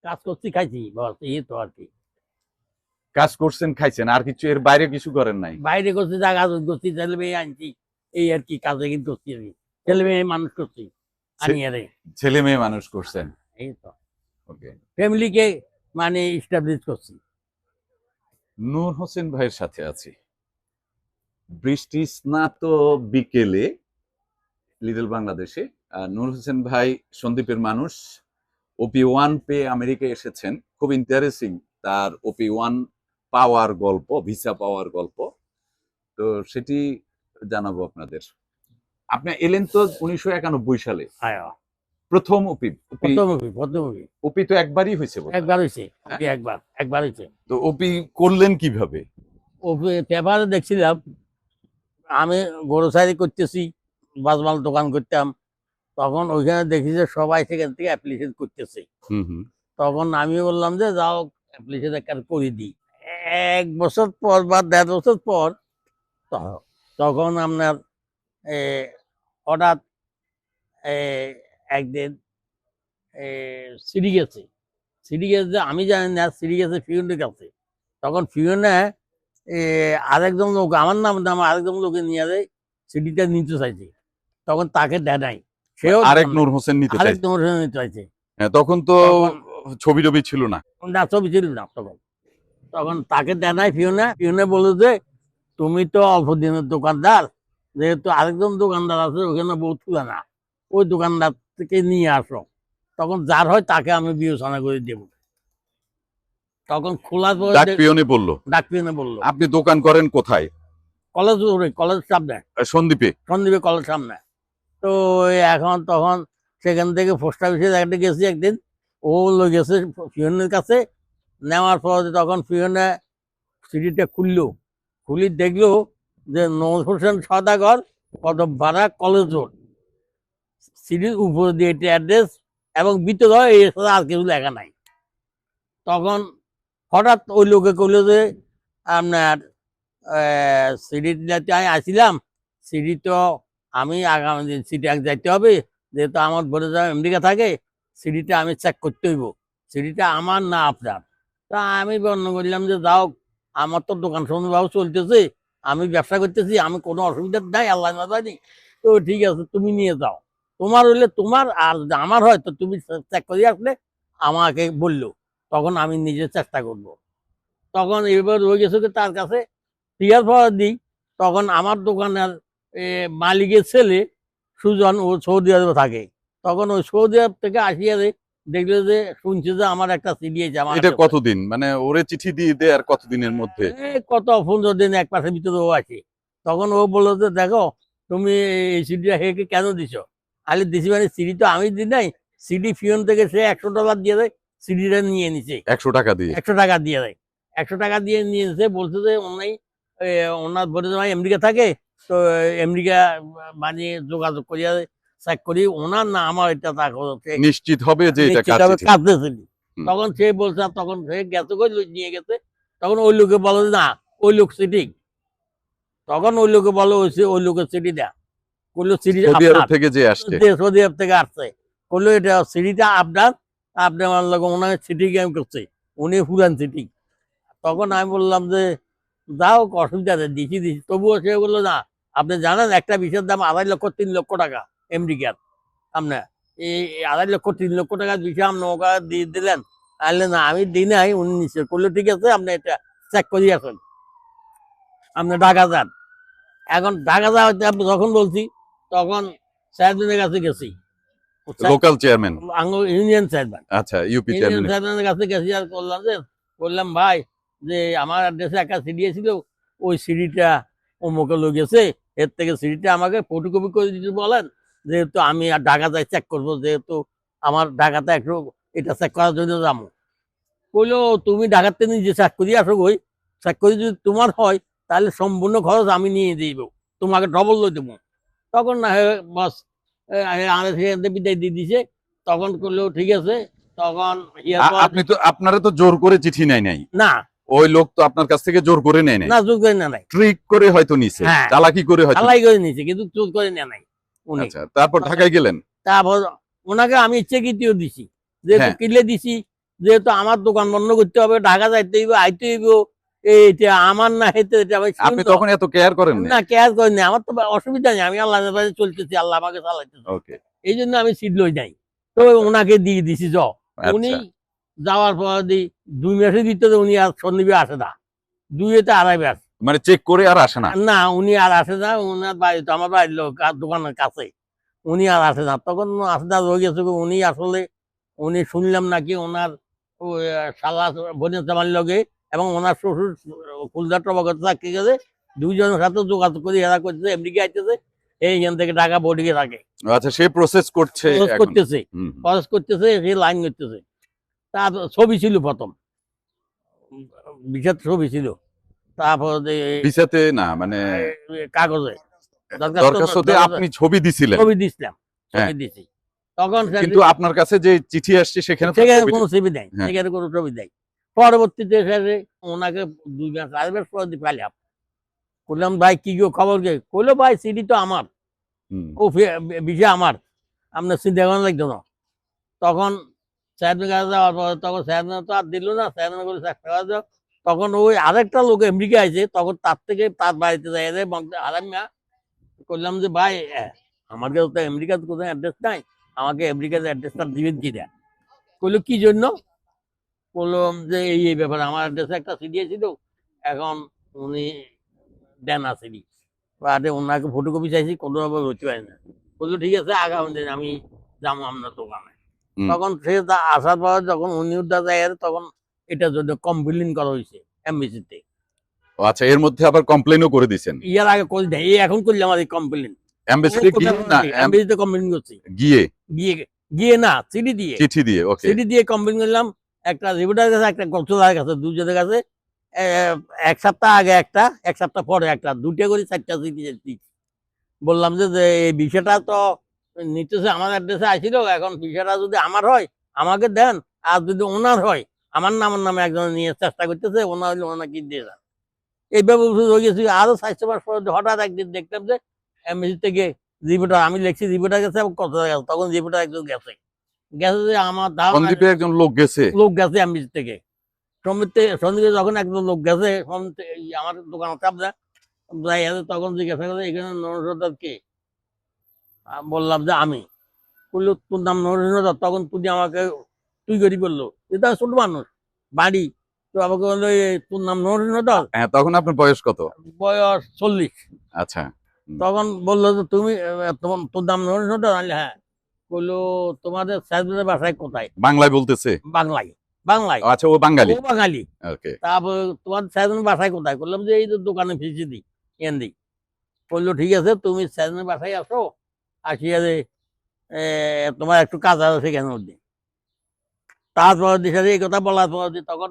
কাজ করছি, খাইছি, বস এই তো আর কি। কাজ করছেন, খাইছেন, আর কিছু এর বাইরে কিছু করেন নাই? বাইরে করছি, জায়গা করছি, ছেলে মেয়ে আনছি, এই আর কি কাজে কিন্তু করছি আমি। ছেলে মেয়ে মানুষ করছি আনিয়ারে, ছেলে মেয়ে মানুষ করছেন। এই তো ওকে। ফ্যামিলিকে মানে ইস্টাবলিশ করছি। নূর হোসেন ভাইয়ের সাথে আছি বৃষ্টি স্নাত বিকেলে লিটল বাংলাদেশে। নূর হোসেন ভাই সন্দ্বীপের মানুষ, OP1 পেয়ে আমেরিকায় এসেছেন। খুব ইন্টারেস্টিং তার OP1 পাওয়ার গল্প, ভিসা পাওয়ার গল্প। তো সেটি জানাবো আপনাদের। আপনি এলেন তো 1991 সালে, প্রথম ওপি। ওপি তো একবারই হয়েছে, একবার হয়েছে, একবার হয়েছে। তো ওপি করলেন কিভাবে? পেপারে দেখছিলাম, আমি গ্রোসারি করতেছি, বাজমাল দোকান করতাম, তখন ওইখানে দেখি যে সবাই সেখান থেকে অ্যাপ্লিকেশন করতেছে। তখন আমি বললাম যে যাও অ্যাপ্লিকেশন একটা করে দিই। 1 বছর পর বা 1.5 বছর পর তখন আপনার হঠাৎ একদিন সিডি গেছে, আমি জানি না, সিডি গেছে ফিউনের কাছে। তখন ফিউনে আরেকজন লোক, আমার নাম আরেকজন লোকে নিয়ে যায়, সিডিটা নিতে চাইছে। তখন তাকে দেয় নাই, সেও আরেক নূর হোসেন নিতে চাইছে। তখন তো ছবি টবি ছিল না, ছবি ছিল না তখন। তখন তাকে দেয় নাই ফিউনে বলে যে তুমি তো অল্প দিনের দোকানদার, যেহেতু আরেকজন দোকানদার আছে ওখানে বহুত পুরানা, ওই দোকানদার থেকে নিয়ে আসো। তখন যার হয় তাকে আমি বিবেচনা করে দেব। তখন খোলার পরে ডাক পিয়নে বললো আপনি দোকান করেন কোথায়? কলেজ সামনে, সন্দ্বীপে কলেজ সামনে। তো এখন তখন সেখান থেকে পোস্ট অফিসে একটা গেছি একদিন, ও গেছে ফিওনের কাছে। নেওয়ার পর তখন ফিওনে সিডিটা খুলি দেখলো যে নূর হোসেন সওদাগর, কদম ভাড়া, কলেজ রোড। সিডির উপরে দিয়ে একটা অ্যাড্রেস এবং ভিতরে আর কিছু লেখা নাই। তখন হঠাৎ ওই লোকে কইলো যে আপনার সিডিতে আমি আসছিলাম, সিডি তো আমি আগামী দিন সিডিয়াক যাইতে হবে, যেহেতু আমার বলে যাওয়া আমেরিকা থাকে, সিডিটা আমি চেক করতে হইব, সিডিটা আমার না আপনার। তা আমি বর্ণনা করলাম যে যাও, আমার তো দোকান সুন্দরভাবে চলতেছে, আমি ব্যবসা করতেছি, আমি কোনো অসুবিধা নাই, আল্লাহ না জানি। তো ঠিক আছে, তুমি নিয়ে যাও, তোমার হইলে তোমার, আর আমার হয় তো তুমি চেক করে আসলে আমাকে বললো, তখন আমি নিজে চেষ্টা করব। তখন এবার রয়ে গেছে তার কাছে টিয়ার পাওয়ার দিই। তখন আমার দোকানের মালিকের ছেলে সুজন, ও সৌদি আরবে থাকে। তখন ওই সৌদি আরব থেকে আসিয়া দেখলো যে শুনছে যে আমার একটা সিডি আছে। এটা কতদিন, মানে ওরে চিঠি দিয়ে দেয় আর কতদিনের মধ্যে? কত 15 দিন, 1 মাসের ভিতরে ও আছে। তখন ও বললো যে দেখো তুমি এই সিডিটা হেকে কেন দিছো? আলে দিছি মানে সিডি তো আমি দিই নাই, সিডি ফিওন থেকে সে $100 দিয়ে দেয়, সিডিটা নিয়ে নিছে 100 টাকা দিয়ে। 100 টাকা দিয়ে দেয়, 100 টাকা দিয়ে নিয়েছে। বলছে যে ওনার বলে ভাই আমেরিকা থাকে, তো আমেরিকা মানে যোগাযোগ করিয়া চেক করি, ওনার না আমার এটা নিশ্চিত হবে যে এটা কাঁদতেছিল। তখন সে বলছে, তখন সে গেছে নিয়ে গেছে। তখন ওই লোকে বলো না ওই লোক সিটি, তখন ওই লোকে বলো ওই লোকের সিটি দেয়া, করলো সিটি সৌদি আরব থেকে যে আসছে, সৌদি আরব থেকে আসছে, করলো এটা সিটিটা আপনার, আপনি আমার লোক ওনার সিটি গেম করছে, উনি পুরান সিটি। তখন আমি বললাম যে যাও, অসুবিধা নেই, দিছি। তবুও সে বললো না, আপনি জানেন একটা বিষয়ের দাম 2.5 লক্ষ 3 লক্ষ টাকা আমেরিকার, আপনার এই 2.5 লক্ষ 3 লক্ষ টাকার বিষয় আপনি ওকে দিয়ে দিলেন। আনলে না, আমি দিই নাই, উনি নিশ্চয় করলো। ঠিক আছে, আপনি এটা চেক করে আসেন, আপনি ঢাকা যান। এখন ঢাকা যাওয়াতে আপনি যখন বলছি, তখন চেয়ারম্যানের কাছে গেছি, লোকাল চেয়ারম্যান, ইউনিয়ন চেয়ারম্যান। আচ্ছা, ইউপি চেয়ারম্যানের কাছে গেছি আর বললাম ভাই যে আমার অ্যাড্রেসে একটা সিডি ছিল, ওই সিডিটা অমুকে লোক গেছে, এর থেকে সিডিটা আমাকে ফটোকপি করে দিতে বলেন, যেহেতু আমি আর ঢাকা যাই চেক করবো, যেহেতু আমার ঢাকাতে একটু এটা চেক করার জন্য যাবো। বললো তুমি ঢাকাতে নিজে চেক করি আসো, ওই চেক করে যদি তোমার হয় তাহলে সম্পূর্ণ খরচ আমি নিয়ে দিব, তোমাকে ডবল লই দেবো। তখন না বাস বিদায় দিয়ে দিছে। তখন করলেও ঠিক আছে। তখন আপনি তো, আপনারা তো জোর করে চিঠি নাই না, ওই লোক তো আপনার কাছ থেকে জোর করে নেয় না, জোর করে নেয় নাই, ট্রিক করে হয়তো নিছে, চালাকি করে হয়তো নিছে, কিন্তু জোর করে নেয় নাই উনি। আচ্ছা, তারপর ঢাকায় গেলেন। তারপর ওনাকে আমি চেকিটিও দিছি, যেহেতু কিলে দিছি, যেহেতু আমার দোকান বন্ধ করতে হবে, ঢাকা যাইতে হইব, আইতে হইব, এইটা আমার না হেতে এটা আমি আপনি তখন এত কেয়ার করেন না? না কেয়ার করিনি, আমার তো অসুবিধা নেই, আমি আল্লাহ চলতেছি, আল্লাহ আমাকে চালাইতেছে, ওকে, এই জন্য আমি সিট লই নাই। তো ওনাকে দিয়ে দিছি উনি আচ্ছা। যাওয়ার পর 2 মাসের ভিতরে উনি আর শনিবার আসে না, 2 থেকে 2.5 মাস। মানে চেক করে আর আসে না? না উনি আর আসে না, উনার বাড়ি তো আমার বাড়ির লোক দোকানের কাছে, উনি আর আসে না, তখন আসে না, রয়ে গেছে। উনি আসলে উনি শুনলাম নাকি ওনার শালা বোনের জামার লগে এবং ওনার শ্বশুর কুলদার টবাগত চাকরি গেছে, দুইজনের সাথে যোগাযোগ করে এরা করতেছে, আমেরিকা আইতেছে, এইখান থেকে ঢাকা বোর্ডিংয়ে থাকে, আচ্ছা, সে প্রসেস করছে খরচ এখন। করতেছে, হুম। খরচ করতেছে, সে লাইন করতেছে। তার ছবি ছিল প্রথম, বিশেষ ছবি ছিল, তারপর ভিসাতে না, মানে কাগজে দরখাস্ততে আপনি ছবি দিছিলেন? ছবি দিছিলাম, হ্যাঁ। ছবি দিছি। তখন কিন্তু আপনার কাছে যে চিঠি আসছে সেখানে তো সেখানে ছবি কোনো ছবি দেয়, হ্যাঁ। সেখানে কোনো ছবি দেয়। পরবর্তীতে এসে ওনাকে 2 মাস 4 মাস পর পাইলাম, বললাম ভাই কি গো খবর কে? কইলো ভাই সিডি তো আমার, হুম। ও ভিসা আমার, আপনার চিন্তা করা লাগতো না। তখন স্যারের কাছে যাওয়ার পর তখন স্যার তো আর দিল না, স্যার করে টাকা দাও। তখন ওই আরেকটা লোক আমেরিকা আছে, তখন তার থেকে তার বাড়িতে যাই আরামিয়া করলাম যে ভাই আমার কাছে তো আমেরিকার কোথাও অ্যাড্রেস নাই, আমাকে আমেরিকার অ্যাড্রেসটা দিবেন কি দেয়? কইলো কি জন্য? বললাম যে এই ব্যাপারে আমার অ্যাড্রেসে একটা সিডি ছিল, এখন উনি দেন না সিডি, বাদে ওনাকে ফটোকপি চাইছি, কোনোভাবে হতে পারে না। বললো ঠিক আছে আগামী দিন আমি যাবো আপনার দোকানে। হুম। তখন সে আসার পর যখন উনি উদ্ধার যায় তখন এটার জন্য কমপ্লেন করা হয়েছে এমবিসিতে। ও আচ্ছা, এর মধ্যে আবার কমপ্লেনও করে দিয়েছেন? ইয়ার আগে করে দেয়, এই এখন করলে আমার এই কমপ্লেন এমবাসিতে গিয়ে না? এমবিসিতে কমপ্লেন করছি, গিয়ে গিয়ে গিয়ে না সিডি দিয়ে, চিঠি দিয়ে? ওকে। সিডি দিয়ে কমপ্লেন করলাম। একটা রিপোর্টার কাছে, একটা কক্সবাজারের কাছে, দুজনের কাছে। এক সপ্তাহ আগে একটা, এক সপ্তাহ পরে একটা, 2টা করে 4টা চিঠি দিচ্ছি। বললাম যে এই বিষয়টা তো নিতেছে আমার অ্যাড্রেসে আসছিল, এখন বিষয়টা যদি আমার হয় আমাকে দেন, আর যদি ওনার হয় আমার নামে একজন নিয়ে চেষ্টা করতেছে, ওনার হলে ওনাকে দিয়ে দেন। এইভাবে হয়ে গেছি। আরো 4 মাস পরে হঠাৎ একদিন দেখলাম যে এমএসি থেকে রিপোর্টার, আমি লিখছি রিপোর্টার গেছে এবং কত গেছে, তখন রিপোর্টার একজন গেছে, গেছে যে আমার ধারণা সন্দীপে একজন লোক গেছে? লোক গেছে এমএসি থেকে, সন্দীপে যখন একজন লোক গেছে আমার দোকান চাপ দেয়, তখন জিজ্ঞাসা করে এখানে নরসদার কে? বললাম যে আমি। বললো তোর নাম নরেন্দ্র? তখন তুই আমাকে তুই করি বললো, এটা ছোট মানুষ বাড়ি, তো আমাকে বললো তোর নাম নরেন্দ্র? হ্যাঁ, তখন আপনার বয়স কত? বয়স 40। আচ্ছা। তখন বললো যে তুমি তোর নাম নরেন্দ্র? হ্যাঁ। বললো তোমাদের স্যারদের বাসায় কোথায়? বাংলায় বলতেছে? বাংলায়, বাংলায়। আচ্ছা, ও বাঙালি? ও বাঙালি। ওকে। তারপর তোমার স্যারদের বাসায় কোথায়? করলাম যে এই তো দোকানে ফিসি দিই এন দিই। বললো ঠিক আছে তুমি স্যারদের বাসায় আসো, আসিয়া যে তোমার একটু কাজ আছে সেখানের মধ্যে। তারপর দিশা এই কথা বলার পর তখন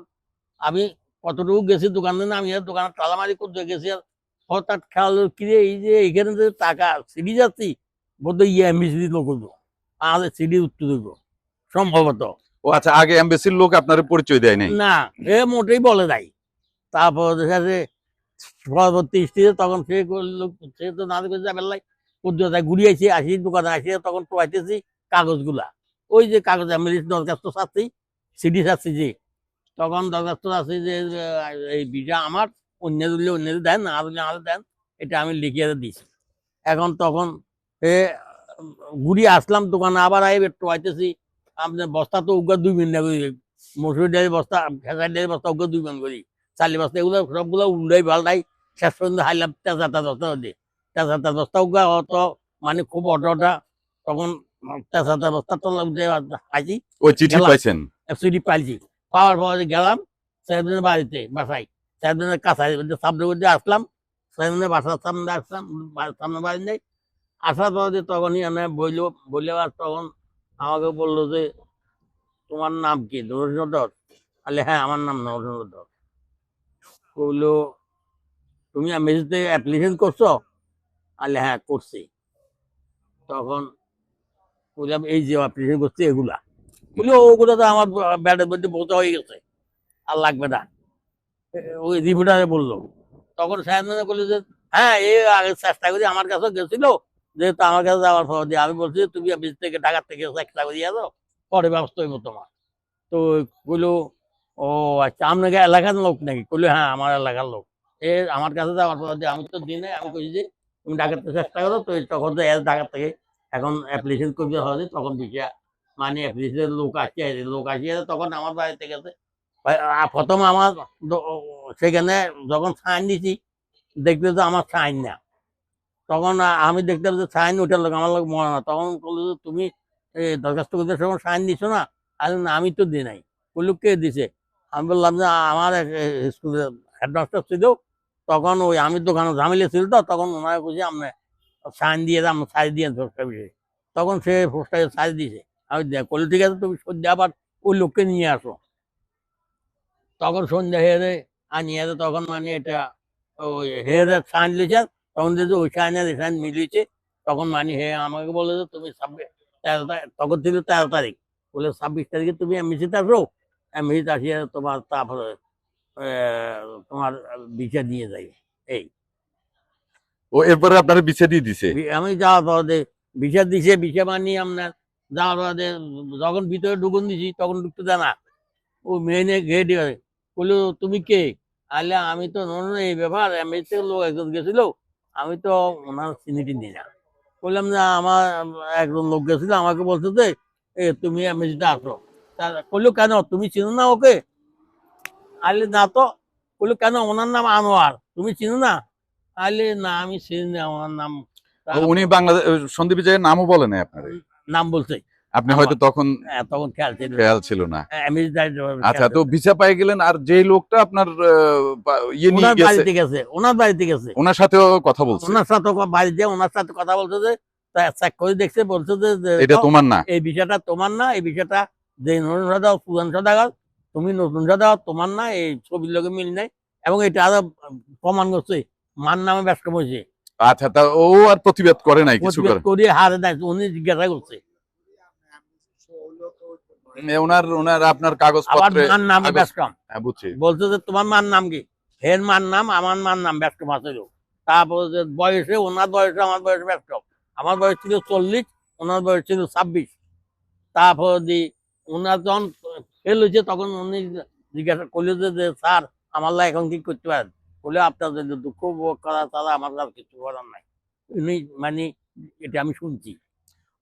আমি কতটুকু গেছি দোকানে, না আমি দোকানে তালামারি করতে গেছি, আর হঠাৎ খেয়াল হলো কি রে, এই যে এখানে যে টাকা সিডি যাচ্ছি বোধ হয় এমবিসি লোক হইবো, আমাদের সিডি উত্তর হইব সম্ভবত। ও আচ্ছা, আগে এমবাসির লোক আপনার পরিচয় দেয় নাই? না, এ মোটেই বলে নাই। তারপর দেখা যে পরবর্তী স্টেজে তখন সে করলো, সে তো না করে যাবে লাই পদ্ধতি ঘুরিয়েছি, আসি দোকানে আসি, তখন টোয়াইতেছি কাগজগুলা, ওই যে কাগজ আমি দরখাস্ত চাচ্ছি, সিডি চাচ্ছি যে, তখন দরখাস্ত আছে যে এই ভিসা আমার, অন্য দিলে অন্য দেন, না দিলে আমাদের দেন, এটা আমি লিখিয়ে দিছি। এখন তখন এ ঘুরিয়ে আসলাম দোকানে, আবার আই টোয়াইতেছি, আপনার বস্তা তো উগা 2 মিনিট করি, মসুর ডালের বস্তা, খেসার ডালের বস্তা উগা 2 মিনিট করি, চালি বস্তা, এগুলো সবগুলো উল্টাই পাল্টাই শেষ পর্যন্ত হাইলাম তেজাটা বস্তা দিয়ে, তেজাটা বস্তা উগা অত মানে খুব অটোটা, তখন তেজাটা বস্তা তো পাইছি, ওই চিঠি পাইছেন? সিডি পাইছি, পাওয়ার পর গেলাম সাহেবদের বাড়িতে, বাসায় সাহেবদের কাছায় সামনে মধ্যে আসলাম, সাহেবদের বাসার সামনে আসলাম, সামনে বাড়ি নেই। আসার পর তখনই এনে বললো, আর তখন আমাকে বললো যে তোমার নাম কি? নরেন্দ্র? তাহলে হ্যাঁ আমার নাম নরেন্দ্র। বললো তুমি মেসেজতে অ্যাপ্লিকেশন করছো? তাহলে হ্যাঁ করছি। তখন বললাম এই যে অ্যাপ্লিকেশন করছি এগুলা, বললো ওগুলো তো আমার ব্যাটের মধ্যে বোঝা হয়ে গেছে, আর লাগবে না, ওই রিপোর্টারে বললো। তখন সাহেব বললো যে হ্যাঁ এ আগে চেষ্টা করি, আমার কাছে গেছিল, যেহেতু আমার কাছে যাওয়ার পর দিয়ে আমি বলছি তুমি অফিস থেকে ঢাকা থেকে চেষ্টা করি আসো, পরে ব্যবস্থা হইব তোমার। তো কইলো ও আচ্ছা আপনাকে এলাকার লোক নাকি? কইলো হ্যাঁ আমার এলাকার লোক। আমার কাছে যাওয়ার পর যে আমি তো দিই নাই, আমি কইছি যে তুমি ডাকাতে চেষ্টা করো, তো তখন তো ঢাকা থেকে এখন অ্যাপ্লিকেশন করতে হবে, তখন ভিসা মানে অ্যাপ্লিকেশনের লোক আসিয়া তখন আমার বাড়িতে গেছে। প্রথম আমার সেখানে যখন সাইন দিছি দেখলে তো আমার সাইন না, তখন আমি দেখলাম যে সাইন ওটার লোক আমার লোক মনে না, তখন বললো যে তুমি দরখাস্ত করতে সময় সাইন দিছো না? আরে না আমি তো দিই নাই। বললো কে দিছে? আমি বললাম যে আমার স্কুলের হেডমাস্টার ছিল, তখন ওই আমি দোকানে ঝামেলা ছিল, তো তখন ওনারা খুঁজে আপনি সাইন দিয়ে দাম সাইজ দিয়ে পোস্টা বিষয়ে, তখন সে পোস্টায় সাইজ দিয়েছে। আমি করলো ঠিক আছে, তুমি সন্ধ্যা আবার ওই লোককে নিয়ে আসো। তখন সন্ধ্যা হেরে আনিয়ে তখন মানে এটা ওই হেরে সাইন লিখে, তখন যদি ওই সাইনের সাইন মিলিয়েছে, তখন মানে হে আমাকে বলে যে তুমি 13 তখন ছিল 13 তারিখ, বলে 26 তারিখে তুমি এমবিসিতে আসো, এমবিসিতে আসিয়ে তোমার তারপরে তোমার ভিসা দিয়ে যাই। এই ও এরপরে আপনারা বিছে দিয়ে দিছে? আমি যাওয়ার পরে ভিসা দিছে, ভিসা বানিয়ে আপনার যাওয়ার পরে যখন ভিতরে ঢুকুন দিছি তখন ঢুকতে দেয় না, ও মেনে গেট বললো তুমি কে? আলে আমি তো এই ব্যাপার এমএসি লোক একজন গেছিল, আমি তো ওনার চিনি টিনি না। বললাম যে আমার একজন লোক গেছিল, আমাকে বলছে যে তুমি এমএসিতে আসো। বললো কেন তুমি চিনো না ওকে? আলে না তো। বললো কেন? ওনার নাম আনোয়ার, তুমি চিনো না? আলে না আমি চিনি না ওনার নাম। উনি বাংলাদেশ সন্দীপ জায়গার নামও বলে নাই আপনার? নাম বলছে, আপনি হয়তো তখন তখন খেয়াল ছিল ছিল না। আচ্ছা, আচ্ছা, তো ভিসা পাই গেলেন, আর যেই লোকটা আপনার ইয়ে নিয়ে গেছে ওনার বাড়িতে গেছে, ওনার সাথেও কথা বলছে? ওনার সাথে বাড়িতে ওনার সাথে কথা বলছে যে চেক করে দেখছে, বলছে যে এটা তোমার না, এই বিষয়টা তোমার না, এই বিষয়টা যে নতুন সাদা পুরান সাদাগার, তুমি নতুন সাদা তোমার না, এই ছবির লোকে মিল নাই, এবং এটা আরো প্রমাণ করছে মান নামে ব্যস্ত হয়েছে। আচ্ছা, তা ও আর প্রতিবাদ করে নাই কিছু? করে হারে দেয়, উনি জিজ্ঞাসা করছে ওনার ওনার আপনার আবার কাগজপত্রে মান নামে ব্যস্ত। হ্যাঁ, বুঝছি। বলছে যে তোমার মার নাম কি? হের মার নাম আমার মার নাম ব্যস্ত মাসের। তারপরে যে বয়সে ওনার বয়সে আমার বয়স ব্যস্ত, আমার বয়স ছিল 40, ওনার বয়স ছিল 26। তারপর দি ওনার যখন ফেল হয়েছে তখন উনি জিজ্ঞাসা করলো যে স্যার আমার লা এখন কি করতে পারেন? বলে আপনার যদি দুঃখ ভোগ করা তারা আমার আর কিছু করার নাই। উনি মানে এটা আমি শুনছি।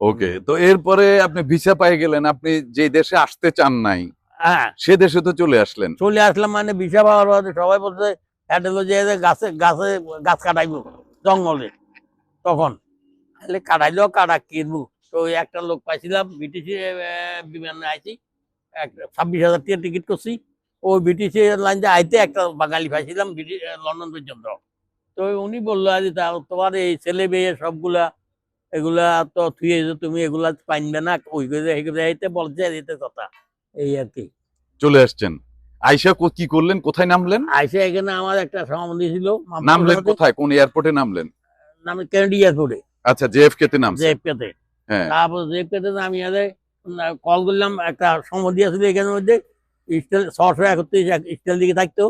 ওকে, তো এরপরে আপনি ভিসা পাই গেলেন, আপনি যে দেশে আসতে চান নাই হ্যাঁ, সে দেশে তো চলে আসলেন। চলে আসলাম, মানে ভিসা পাওয়ার পরে সবাই বলছে হ্যাটেলো যে গাছে গাছে গাছ কাটাইব জঙ্গলে, তখন তাহলে কাটাইলো কাটা কিনবো। তো ওই একটা লোক পাইছিলাম ব্রিটিশ বিমানে আইছি, 26,000 টাকা টিকিট করছি, ওই ব্রিটিশ লাইন দিয়ে আইতে একটা বাঙালি পাইছিলাম ব্রিটিশ লন্ডন পর্যন্ত। তো উনি বললো আজ তোমার এই ছেলে মেয়ে সবগুলা এগুলা তো থুয়ে তুমি এগুলা পাইনবে না, ওই করে বলছে এতে কথা, এই আর কি। চলে আসছেন, আইসা কি করলেন, কোথায় নামলেন? আইসা এখানে আমার একটা সম্বন্ধী ছিল, নামলেন কোথায়, কোন এয়ারপোর্টে নামলেন? নামে কেনেডি এয়ারপোর্টে, আচ্ছা, জেএফকে তে নামছেন? জেএফকে। হ্যাঁ, তারপর জেএফকে আমি কল করলাম, একটা সম্বন্ধী আছিল এখানের মধ্যে, স্টেল 631 স্টেল দিকে থাকতো,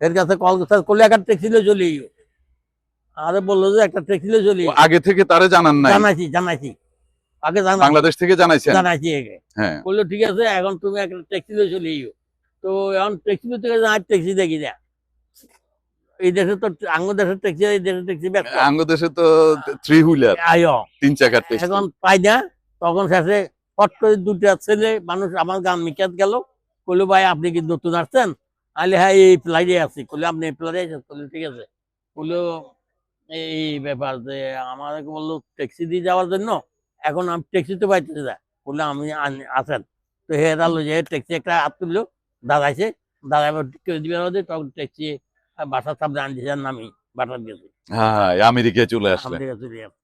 এর কাছে কল করলে একটা ট্যাক্সিলে চলে গিয়ে, আরে বললো যে একটা ট্যাক্সিলে চলে গিয়ে। আগে থেকে তারে জানান নাই? জানাইছি আগে বাংলাদেশ থেকে জানাইছেন? জানাইছি আগে। হ্যাঁ, বললো ঠিক আছে এখন তুমি একটা ট্যাক্সিলে চলে গিয়ে। তো এখন ট্যাক্সিলে থেকে ট্যাক্সি দেখি না, এই দেশে তো আঙ্গ দেশের ট্যাক্সি, এই দেশের ট্যাক্সি আঙ্গ দেশে তো 3 হুইলার, 3 চাকার ট্যাক্সি এখন পাই না। তখন শেষে হট করে দুটা ছেলে মানুষ আমার গান মিকাত গেল, বললো ভাই আপনি কি নতুন আসছেন? আলে হ্যাঁ এই ফ্লাইটে আসছি। বললো আপনি এই ফ্লাইটে আসছেন? বললো ঠিক আছে। বললো এই ব্যাপার যে আমাকে বললো ট্যাক্সি দিয়ে যাওয়ার জন্য, এখন আমি ট্যাক্সি তো পাইতেছি না। বললো আমি আসেন। তো হে দাঁড়ালো যে ট্যাক্সি একটা হাত তুললো, দাঁড়াইছে, দাঁড়াইবার দিবে, তখন ট্যাক্সি বাসার সামনে আনছে, নামি বাসার গেছে, হ্যাঁ, আমেরিকায় চলে আসলেন। আমাদের চলে আসছে।